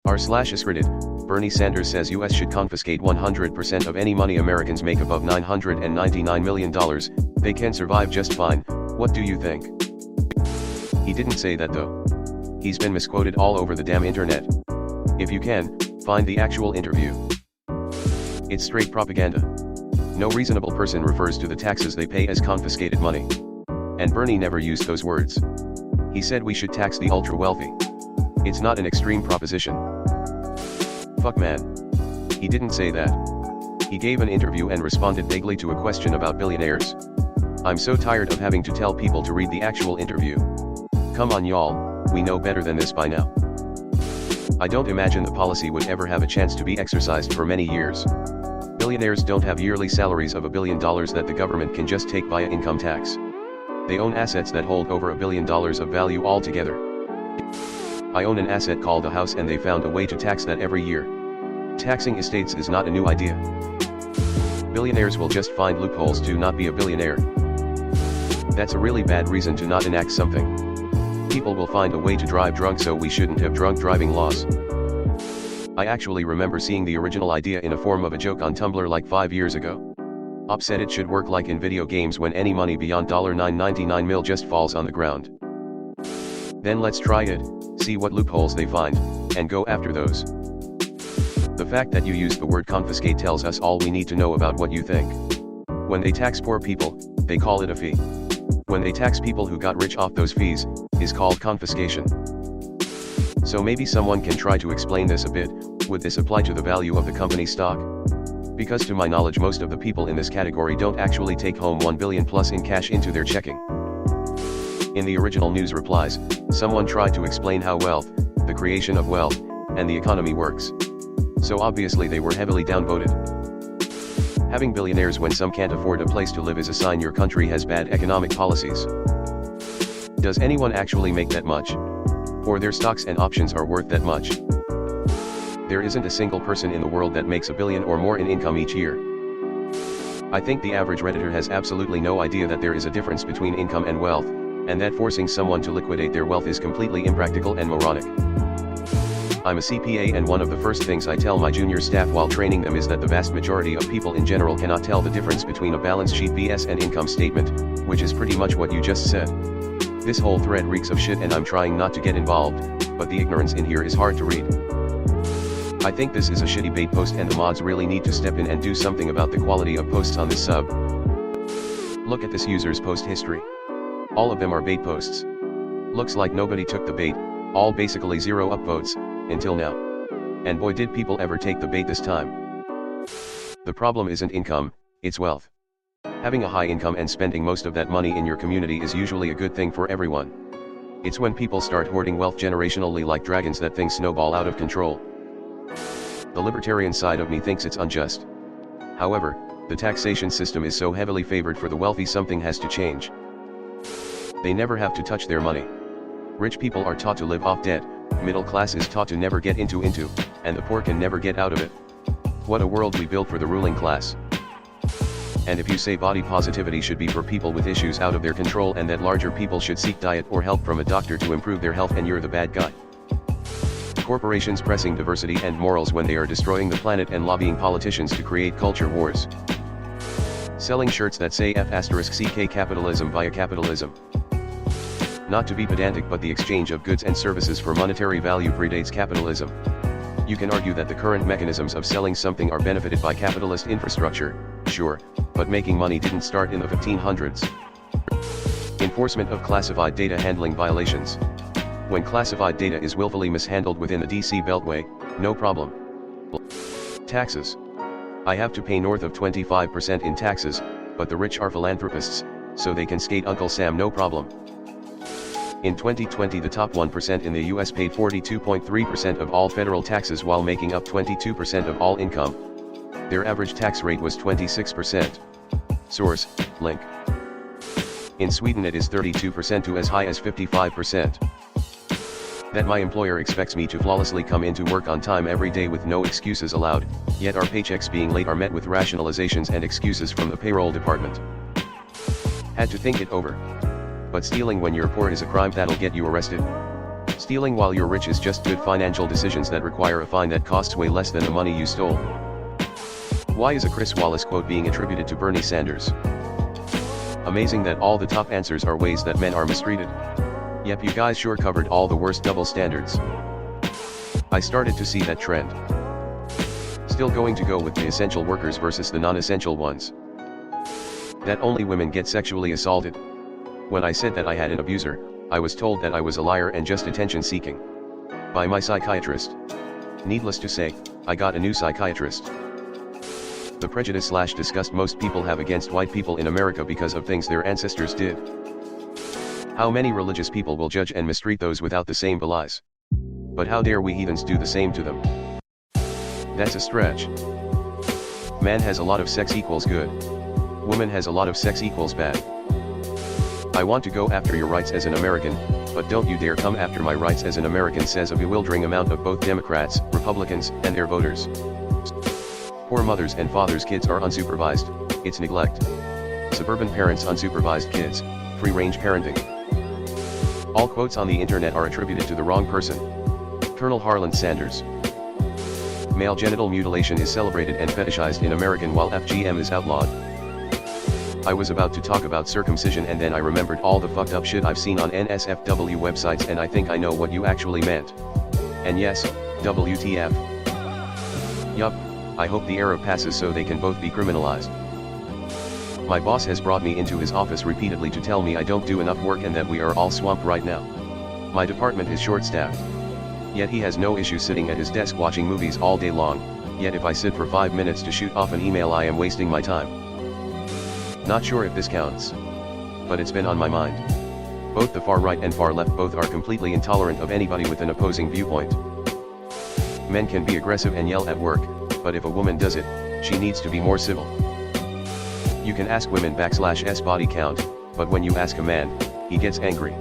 r/askreddit, Bernie Sanders says US should confiscate 100% of any money Americans make above $999 million, they can survive just fine. What do you think? He didn't say that though. He's been misquoted all over the damn internet. If you can, find the actual interview. It's straight propaganda. No reasonable person refers to the taxes they pay as confiscated money. And Bernie never used those words. He said we should tax the ultra-wealthy. It's not an extreme proposition. Fuck man. He didn't say that. He gave an interview and responded vaguely to a question about billionaires. I'm so tired of having to tell people to read the actual interview. Come on y'all, we know better than this by now. I don't imagine the policy would ever have a chance to be exercised for many years. Billionaires don't have yearly salaries of $1 billion that the government can just take via income tax. They own assets that hold over $1 billion of value altogether. I own an asset called a house and they found a way to tax that every year. Taxing estates is not a new idea. Billionaires will just find loopholes to not be a billionaire. That's a really bad reason to not enact something. People will find a way to drive drunk, so we shouldn't have drunk driving laws. I actually remember seeing the original idea in a form of a joke on Tumblr like 5 years ago. Op said it should work like in video games when any money beyond $9.99 mil just falls on the ground. Then let's try it, see what loopholes they find, and go after those. The fact that you use the word confiscate tells us all we need to know about what you think. When they tax poor people, they call it a fee. When they tax people who got rich off those fees, is called confiscation. So maybe someone can try to explain this a bit. Would this apply to the value of the company stock? Because to my knowledge most of the people in this category don't actually take home $1 billion plus in cash into their checking. In the original news replies, someone tried to explain how wealth, the creation of wealth, and the economy works. So obviously they were heavily downvoted. Having billionaires when some can't afford a place to live is a sign your country has bad economic policies. Does anyone actually make that much? Or their stocks and options are worth that much? There isn't a single person in the world that makes $1 billion or more in income each year. I think the average Redditor has absolutely no idea that there is a difference between income and wealth, and that forcing someone to liquidate their wealth is completely impractical and moronic. I'm a CPA and one of the first things I tell my junior staff while training them is that the vast majority of people in general cannot tell the difference between a balance sheet vs an income statement, which is pretty much what you just said. This whole thread reeks of shit and I'm trying not to get involved, but the ignorance in here is hard to read. I think this is a shitty bait post and the mods really need to step in and do something about the quality of posts on this sub. Look at this user's post history. All of them are bait posts. Looks like nobody took the bait, all basically 0 upvotes, until now. And boy did people ever take the bait this time. The problem isn't income, it's wealth. Having a high income and spending most of that money in your community is usually a good thing for everyone. It's when people start hoarding wealth generationally like dragons that things snowball out of control. The libertarian side of me thinks it's unjust. However, the taxation system is so heavily favored for the wealthy, something has to change. They never have to touch their money. Rich people are taught to live off debt, middle class is taught to never get into, and the poor can never get out of it. What a world we built for the ruling class. And if you say body positivity should be for people with issues out of their control and that larger people should seek diet or help from a doctor to improve their health, and you're the bad guy. Corporations pressing diversity and morals when they are destroying the planet and lobbying politicians to create culture wars. Selling shirts that say F***CK capitalism via capitalism. Not to be pedantic, but the exchange of goods and services for monetary value predates capitalism. You can argue that the current mechanisms of selling something are benefited by capitalist infrastructure, sure, but making money didn't start in the 1500s. Enforcement of classified data handling violations. When classified data is willfully mishandled within the DC Beltway, no problem. Taxes. I have to pay north of 25% in taxes, but the rich are philanthropists, so they can skate Uncle Sam no problem. In 2020 the top 1% in the US paid 42.3% of all federal taxes while making up 22% of all income. Their average tax rate was 26%. Source, link. In Sweden it is 32% to as high as 55%. That my employer expects me to flawlessly come into work on time every day with no excuses allowed, yet our paychecks being late are met with rationalizations and excuses from the payroll department. Had to think it over. But stealing when you're poor is a crime that'll get you arrested. Stealing while you're rich is just good financial decisions that require a fine that costs way less than the money you stole. Why is a Chris Wallace quote being attributed to Bernie Sanders? Amazing that all the top answers are ways that men are mistreated. Yep, you guys sure covered all the worst double standards. I started to see that trend. Still going to go with the essential workers versus the non-essential ones. That only women get sexually assaulted. When I said that I had an abuser, I was told that I was a liar and just attention seeking. By my psychiatrist. Needless to say, I got a new psychiatrist. The prejudice/disgust most people have against white people in America because of things their ancestors did. How many religious people will judge and mistreat those without the same belies? But how dare we heathens do the same to them? That's a stretch. Man has a lot of sex equals good. Woman has a lot of sex equals bad. I want to go after your rights as an American, but don't you dare come after my rights as an American, says a bewildering amount of both Democrats, Republicans, and their voters. Poor mothers and fathers' kids are unsupervised, it's neglect. Suburban parents unsupervised kids, free-range parenting. All quotes on the internet are attributed to the wrong person. Colonel Harlan Sanders. Male genital mutilation is celebrated and fetishized in America while FGM is outlawed. I was about to talk about circumcision and then I remembered all the fucked up shit I've seen on NSFW websites and I think I know what you actually meant. And yes, WTF. Yup, I hope the era passes so they can both be criminalized. My boss has brought me into his office repeatedly to tell me I don't do enough work and that we are all swamped right now. My department is short-staffed. Yet he has no issue sitting at his desk watching movies all day long, yet if I sit for 5 minutes to shoot off an email I am wasting my time. Not sure if this counts. But it's been on my mind. Both the far right and far left both are completely intolerant of anybody with an opposing viewpoint. Men can be aggressive and yell at work, but if a woman does it, she needs to be more civil. You can ask women /s body count, but when you ask a man, he gets angry.